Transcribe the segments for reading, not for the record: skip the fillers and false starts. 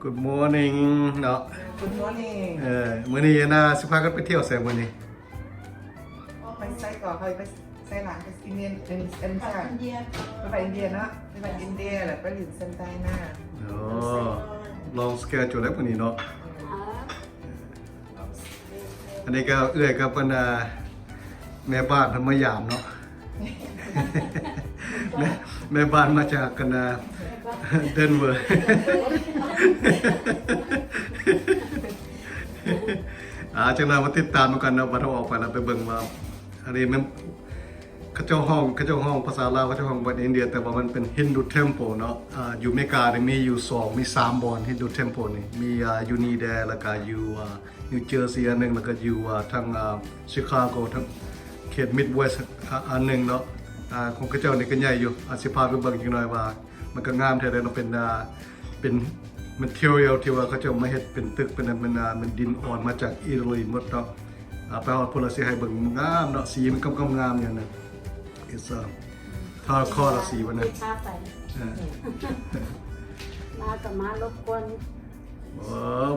Good morning เนาะ Good morning มื้อนี้นะสิพากันไปเที่ยวแสงมื้อนี้ ไปไส้ก่อนไปไส้หลังไปอินเดียเป็นชาติ อินเดีย ไปอินเดียเนาะไปอินเดียแหละไปอยู่เซนไตหน้า โอ้ลองสแกจูแล้วมื้อนี้เนาะอันนี้ก็เอื้อยกับเพิ่นแม่บ้านเพิ่นมายามเนาะ แม่บ้านมาจากกันเดนเวอร์จังนั้นมาติดตามกันเนาะว่าเราออกไปแล้วไปเบิ่งว่าอันนี้มันเขาเจ้าห้องภาษาลาวเขาเจ้าห้องบัดอินเดียแต่ว่ามันเป็น Hindu Temple เนาะอยู่อเมริกาเนี่ยมีอยู่2มี3บ่อน Hindu Temple นี่มีอยู่นีแดแล้วก็อยู่นิวเจอร์ซีย์อันนึงแล้วก็อยู่ทางชิคาโกทั้งเขตมิดเวสต์อันนึงเนาะของเขาเจ้านี่ก็ใหญ่อยู่สิพาไปเบิ่งจักหน่อยว่ามันก็งามแท้เลยเนาะเป็นmaterial ที่ว่าเขาจะมาเฮ็ดเป็นตึกเป็นมันดินอ่อนมาจากอิตาลีหมดเนาะไปฮอดพุ่นแล้วสิให้เบิ่งงามเนาะสีมันกำงามอย่างนั้น it'sทาคอละสีวันนั้น พาไปมากับมารบกวน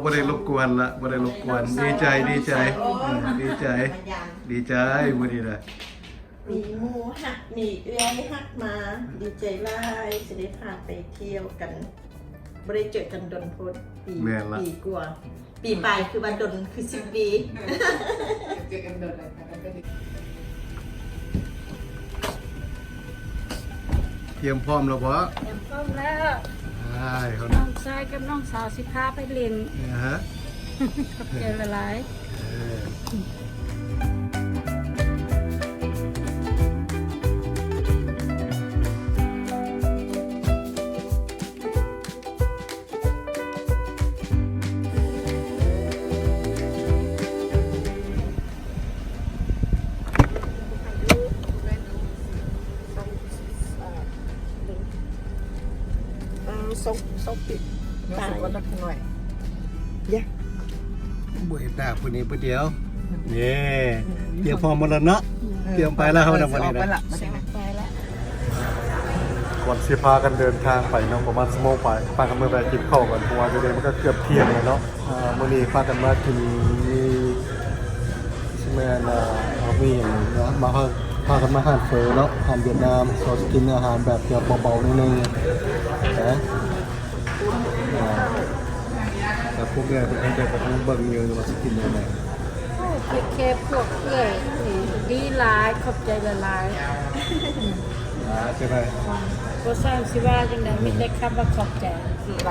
บ่ได้รบกวนละบ่ได้รบกวนดีใจมื้อนี้นะ มีหมูหักมีเอื้อยหักมาดีใจหลายจะได้พาไปเที่ยวกันบ่ได้เจอกันดนพ้นปีกว่าปีปลายคือวันดนคือ10 ปี เจอกันเดินอะไรกันก็ดี เตรียมพร้อมแล้วบ่ เต็มพร้อมแล้ว ใช่เขา น้องชายกับน้องสาวสิพาไปเรียน ฮะ กับเจอหลาย ส่งปิด รู้สึกว่าจะหน่อย บ่เห็นหน้าผู้นี้ผู้เดียวนี่เตรียมพร้อมหมดแล้วเนาะเตรียมไปแล้วเฮานะวันนี้นะ ไปแล้ว ก่อนสิพากันเดินทางไปเนาะประมาณชั่วโมงไปพากันมาแวะกินข้าวก่อนเพราะว่าเดี๋ยวมันก็เกือบเที่ยงแล้วเนาะมื้อนี้พากันมากินใช่ไหมเอามีอย่างเนาะมาพากันมาอาหารเฟอเนาะอาหารเวียดนามเราจะกินอาหารแบบเบาๆนิดนึงนะแต่พวกเนี่ยเป็นแต่ต้องเบิ่งอยู่ว่าจะกินยังไง เคพวกเอ้ยดีหลายขอบใจหลาย ใช่ไหม บ่ทราบสิว่าจังได๋มีแต่คำว่าขอบใจ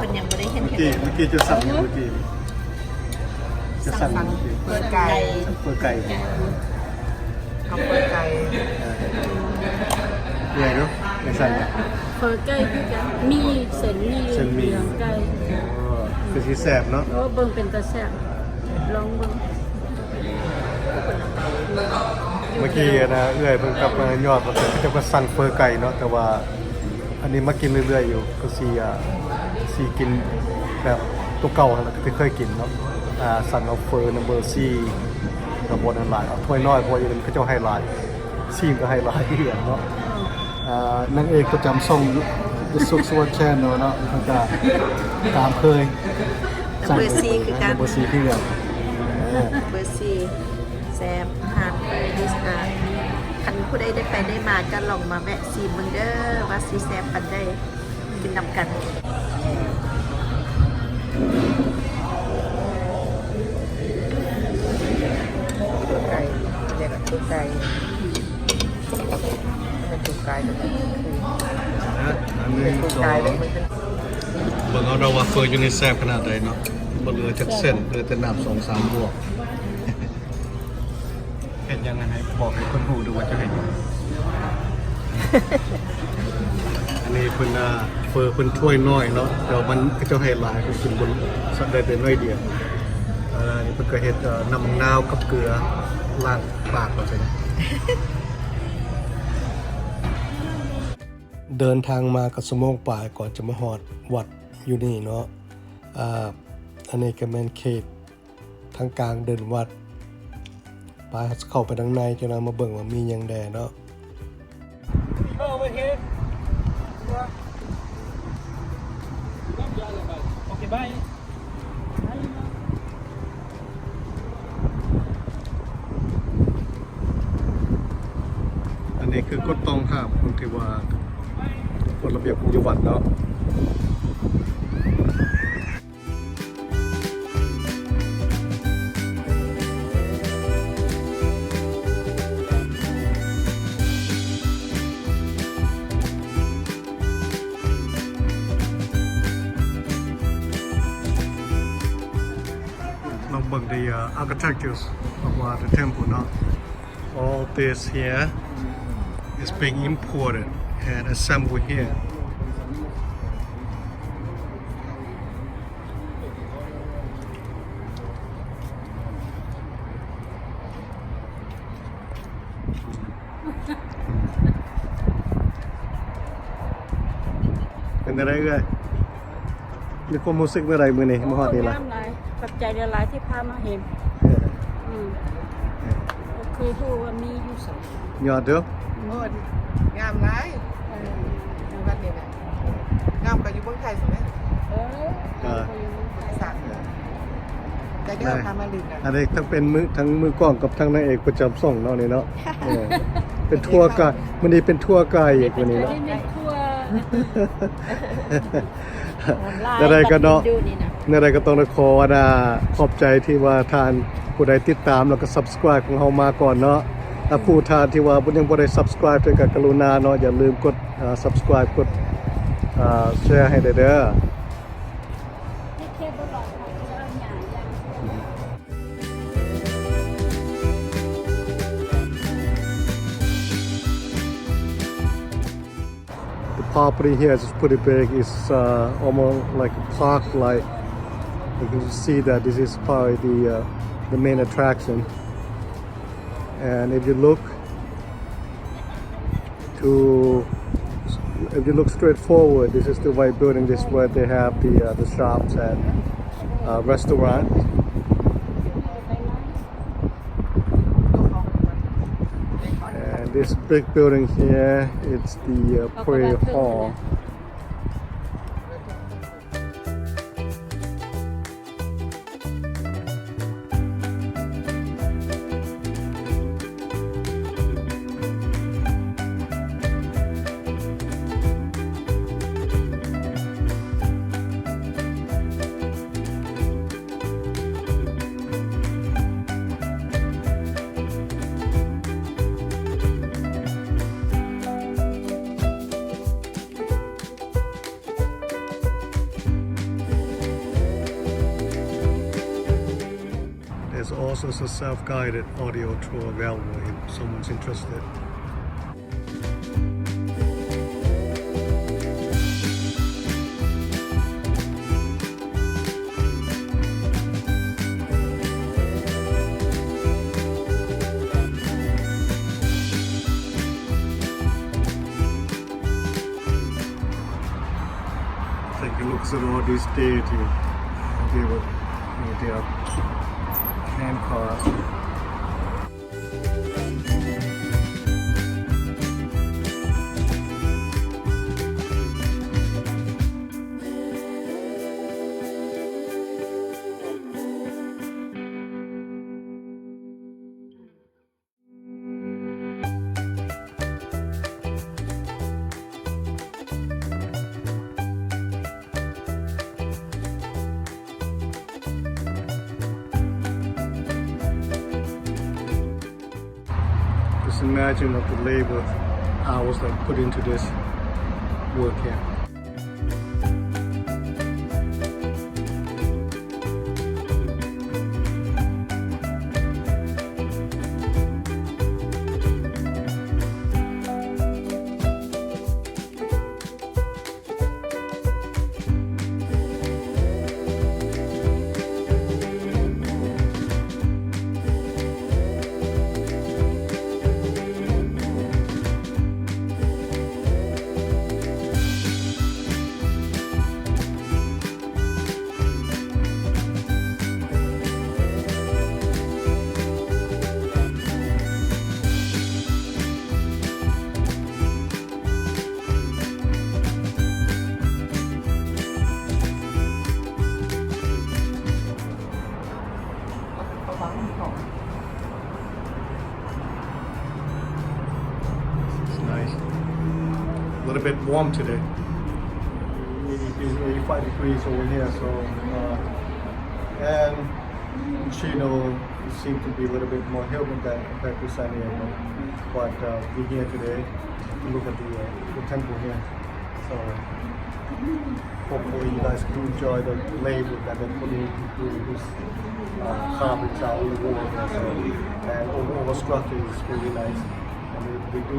มันยังบ่ได้เห็น เมื่อกี้จะสั่งเมื่อกี้จะสั่ง เปิดไก่ เปิดไก่ เขาเปิดไก่ ใหญ่เนาะไม่สั่งเนี่ย เฟอไก่คือกันมีเส้นมีเหลืองไก่ คือสีแสบเนาะ โอ้เบิ่งเป็นตาแซ่บลองเบิ่ง เมื่อกี้นะเอื้อยเพิ่งกลับมายอดมาจะมาสั่งเฟอร์ไก่เนาะแต่ว่าอันนี้มากินเรื่อยๆอยู่ก็ซีกินแบบตัวเก่าแล้วที่เคยกินเนาะสั่งเอาเฟอร์นัมเบอร์ซีกับบนอันหลายเอาถ้วยน้อยเพราะอย่างนั้นเขาจะให้หลายซีมก็ให้หลายที่อย่างเนาะนางเอกประจำช่อง The Soup Sword Channel เนาะมันก็ตามเคย เบอร์ซีคือกัน เบอร์ซีที่เหลือ เบอร์ซีแซมหาดดิสคันผู้ใดได้ไปได้มาก็ลองมาแวะซีมึงเด้อว่าซีแซมปันได้กินนำกัน ไก่เด็กตุ๊กไก่เป็นตุ๊กไก่ตุ๊ก อันนี้ ไก่เลยมันเป็น เบิ่งเอาเราว่าเฟอร์อยู่ในแซ่บขนาดใดเนาะบ่เหลือจากเส้นเหลือแต่น้ำ2-3 บวกเห็นยังไงให้บอกให้คนหูดูว่าจะเห็นอันนี้เพิ่นเฟอร์เพิ่นถ้วยน้อยเนาะเดี๋ยวมันก็จะให้หลายเพิ่นกินบนสักได้แต่น้อยเดียวนี่เพิ่นก็เฮ็ดน้ำมะนาวกับเกลือล้างปากก่อนใช่ไหม เดินทางมากับสมองป่ายก่อนจะมาหอดวัดอยู่นี่เนาะอันนี้ก็แม่นเขตทางกลางเดินวัดไปเข้าไปทางในจะนำมาเบิ่งว่ามีหยังแดเนาะ Oke, bye. นี้คือกฎต้องห้ามคนที่ว่ากฎระเบียบของจังหวัดเนาะลองเบิ่ง the architectures of the temple เนาะ all this here is being imported and assembled here.เป็นอะไรเอ่ยมีความรู้สึกเมื่อไรมื้อนี้มาฮอดนี่ล่ะ น้ำลายปัจจัยหลายที่พามาเห็นก็คือฮู้ว่ามีอยู่สอง ยอดเด้อ โอ้ยงามร้ายดูกันเนี่ยนะงามกับอยู่เมืองไทยใช่ไหม สั่งจะได้เอาทำมาลืมนะ อันนี้ทั้งเป็นทั้งมือกล้องกับทั้งนางเอกประจำส่องเนาะนี่เนาะเป็นทัวร์ไกด์มื้อนี้เป็นทัวร์ไกด์อีกมื้อนี้เนาะ ที่มีทั่ว อะไรกันเนาะ ดูนี่นะ อะไรก็ต้องขอว่าขอบใจที่ว่าทานผู้ใดติดตามแล้วก็ subscribe ของเฮามาก่อนเนาะถ้าผู้ทานที่ว่ายังบ่ได้ subscribe ด้วยก็กรุณาเนาะอย่าลืมกดsubscribe กดแชร์ให้ได้เด้อ ที่เคเบิลหลอดของเจ้าหญ่ยัง The property here is pretty big. It's almost like a park. Like you can see that this is probably the main attraction. And if you look straight forward, this is the white building. This is where they have the shops and restaurant. And this big building here, it's the prayer hall. There's also a self-guided audio tour available if someone's interested. Take a look at all these deities. They are hand carved. Just imagine of the labor hours that put into this work here. little bit warm today. It is 85 degrees over here, so and Chino seems to be a little bit more humid than compared to San Diego. But we're here today to look at the temple here. So hopefully you guys can enjoy the labor that they put into this carving out in the wall. So, and overall structure is really nice. And they do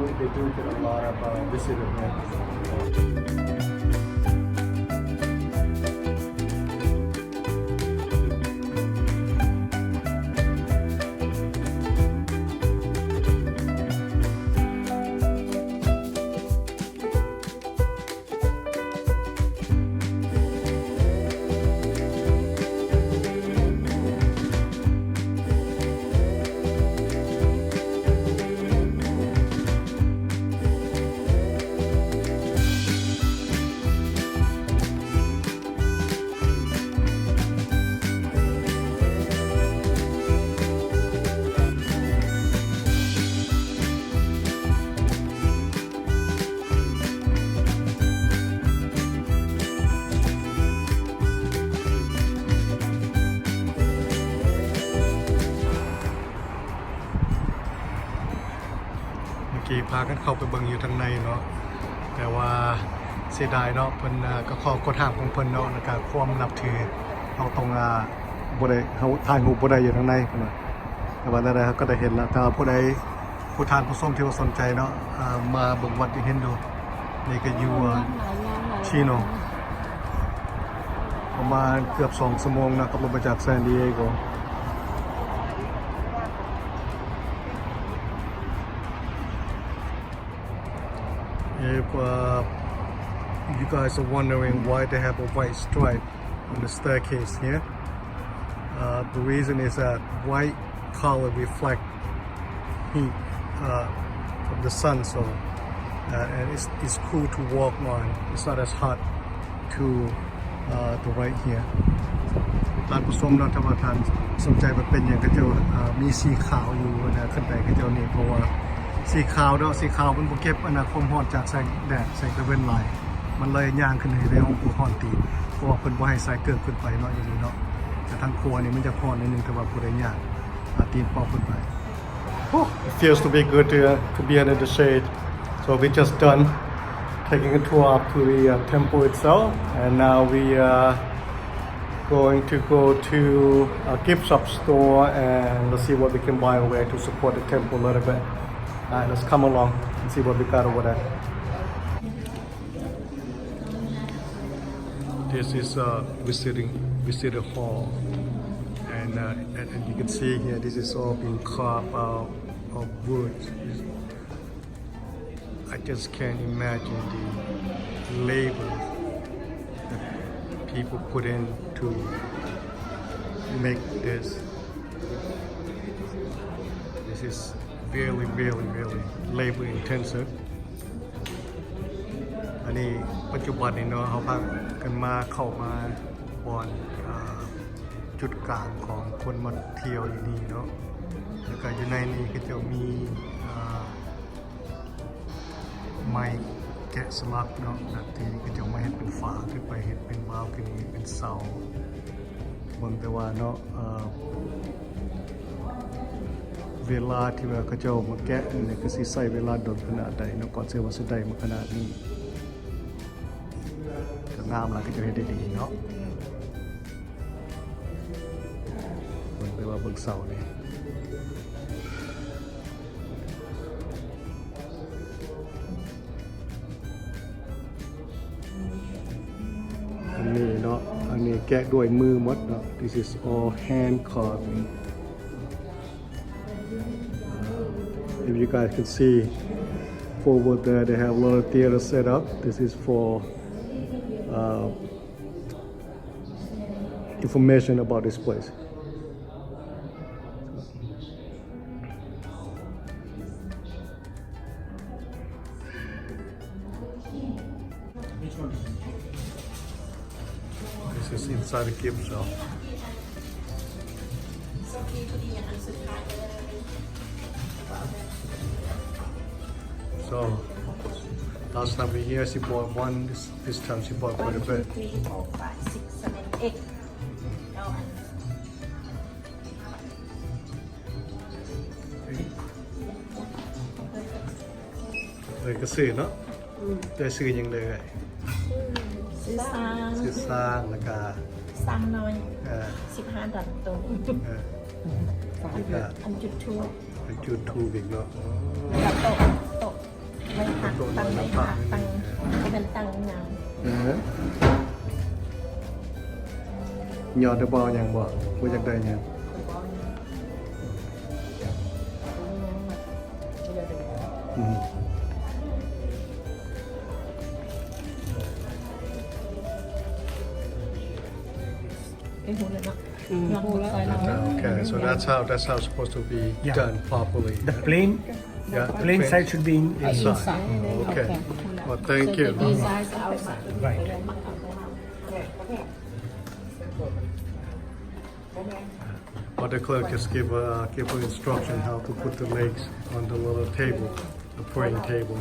get a lot of visitors here.พากันเข้าไปเบิ่งอยู่ทางในเนาะแต่ว่าเสียดายเนาะเพิ่นก็ขอกดถามของเพิ่นเนาะแล้วก็ความนับถือเราต้องบ่ได้เฮาถ่ายรูปบ่ได้อยู่ทางในพุ่นน่ะแต่ว่าได้ก็ได้เห็นแล้วถ้าผู้ใดผู้ทานผู้ชมที่ว่าสนใจเนาะมาเบิ่งวัดที่เห็นดูนี่ก็อยู่ชิโนประมาณเกือบ2 ชั่วโมงนะขับรถมาจากซานดิเอโกIf you guys are wondering why they have a white stripe on the staircase here, the reason is that white color reflects heat from the sun, so and it's cool to walk on. It's not as hot to the right here. ร้านผู้ชมเราทำมาทานสนใจมันเป็นอย่างกระเจ้ามีสีขาวอยู่นะขึ้นไปกระเจ้านี่เพราะว่าสีขาวเนาะสีขาวมันบ่เก็บความร้อนจากแสงแดดแสงตะเวนหลายมันเลยย่างขึ้นให้ได้ของผู้ร้อนตีเพราะว่าเพิ่นบ่ให้ใส่เกิดขึ้นไปเนาะอย่างนี้เนาะแต่ทางครัวนี่มันจะร้อนนิดนึงแต่ว่าผู้ใดย่างตีนปอกขึ้นไป It feels to be good to be under the shade. So we just done taking a tour up to the temple itself, and now we are going to go to a gift shop store and let's see what we can buy over there to support the temple a little bit. Alright, let's come along and see what we got over there. This is a visitor hall, and you can see here this is all being carved out of wood. I just can't imagine the labor that people put in to make this. This is really labor intensive. อันนี้ปัจจุบันนี้เนาะเขาพากันมาเข้ามาบอนจุดกลางของคนมาเที่ยวอยู่นี่เนาะแล้วก็อยู่ในนี้ก็จะมีไม้แกะสลักเนาะแบบที่ก็จะมาเห็นเป็นฝาขึ้นไปเห็นเป็นวาล์วขึ้นนี้เป็นเสาบางแต่ว่าเนาะเวลาที่ว่าเขาจะมาแกะเนี่ยก็สิใช้เวลาโดนขนาดใดเนาะก่อนเสียว่าสิได้มาขนาดนี้ก็งามแล้วก็จะเห็นได้ดีเนาะบางแต่ว่าเบิ่งเสานี่อันนี้เนาะอันนี้แกะด้วยมือหมดเนาะ This is all hand carving. If you guys can see forward there, they have a lot of theater set up. This is for information about this place. This is inside the gift shop. So Last time we here she bought one. This time she bought quite a bit. 3 4 5 6 7 8เอาอัน เลยก็ซื้อเนาะได้ซื้อยังเลย ซื้อสร้าง ซื้อสร้างแล้วก็ สร้างน้อย 15 ดอลตรง แล้วก็ อันจุดทั่ว เป็นจุดทูบอีกเนาะ แล้วโต๊ะไม่หักตังไม่หักตังให้มันตังงาม ยอดได้บ่ยังบ่บ่อยากได้ยังอืม ไอ้หูเลยเนาะ Okay, so that's how it's supposed to be Yeah. done properly. The plain, Yeah, the plain side should be inside. Okay. Well, thank So you. the design is outside. Right. Or the clerk just give her instruction how to put the legs on the little table, the praying table.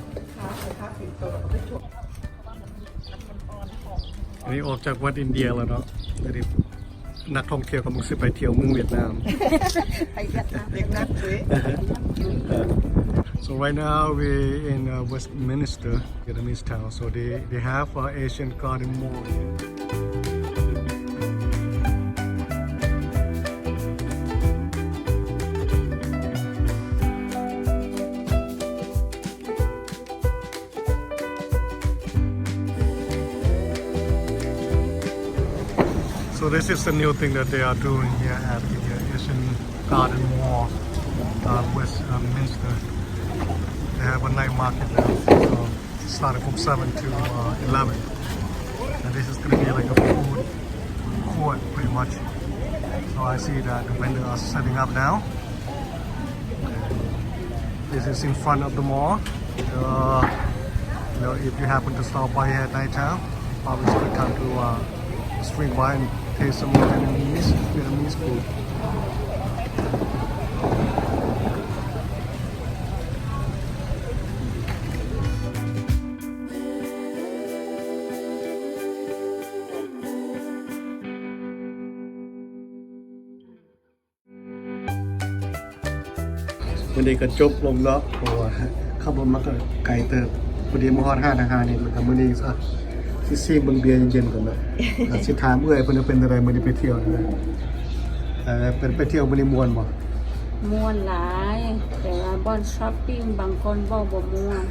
อันนี้ออกจากวัดอินเดียแล้วเนาะเดี๋ยวนี้นักท่องเที่ยวกำลังสิไปเที่ยวเมืองเวียดนาม เด็กนักเว้ย So right now we're in Westminster, Vietnamese town. So they have Asian Garden Mall here. So this is the new thing that they are doing here at the Asian Garden Mall, Westminster. They have a night market now, so starting from 7 to 11. And this is going to be like a food court pretty much. So I see that the vendors are setting up now. This is in front of the mall. If you happen to stop by here at night time, probably it's a good time to swing by and taste some Vietnamese food. When they got job long up or ขับรถมาก็ไกลเติบพอดีมาฮอด5อาหารนี่แล้วก็มื้อนี้ซะสิซีเบิ่งเบียร์เย็นๆก่อนนะสิถามเอื้อยเพิ่นว่าเป็นจังไดมื้อนี้ไปเที่ยวนะเป็นไปเที่ยวมื้อนี้ม่วนบ่ ม่วนหลาย แต่ว่าบ่อนช้อปปิ้งบางคนบอกบ่ม่วน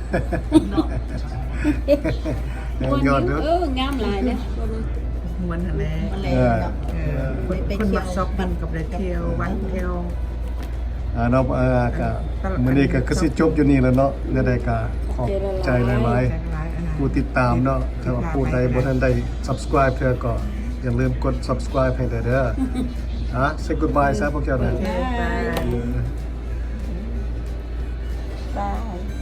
ม่วน ยอดเด้อ งามหลายเด้อ มวนหั่นแหละ อะไร เออ เนาะ คนมักช็อปมันกับได้เที่ยววันเที่ยว เนาะก็มื้อนี้ก็คือสิจบอยู่นี่แล้วเนาะแล้วได้ก็ขอบใจหลาย หลายๆๆผู้ติดตามเนาะถ้าว่าผู้ใดบ่ทันได้ subscribe เธอก็อย่าลืมกด subscribe ให้เด้อsay goodbye ซะพวกเจ้านะ บาย บาย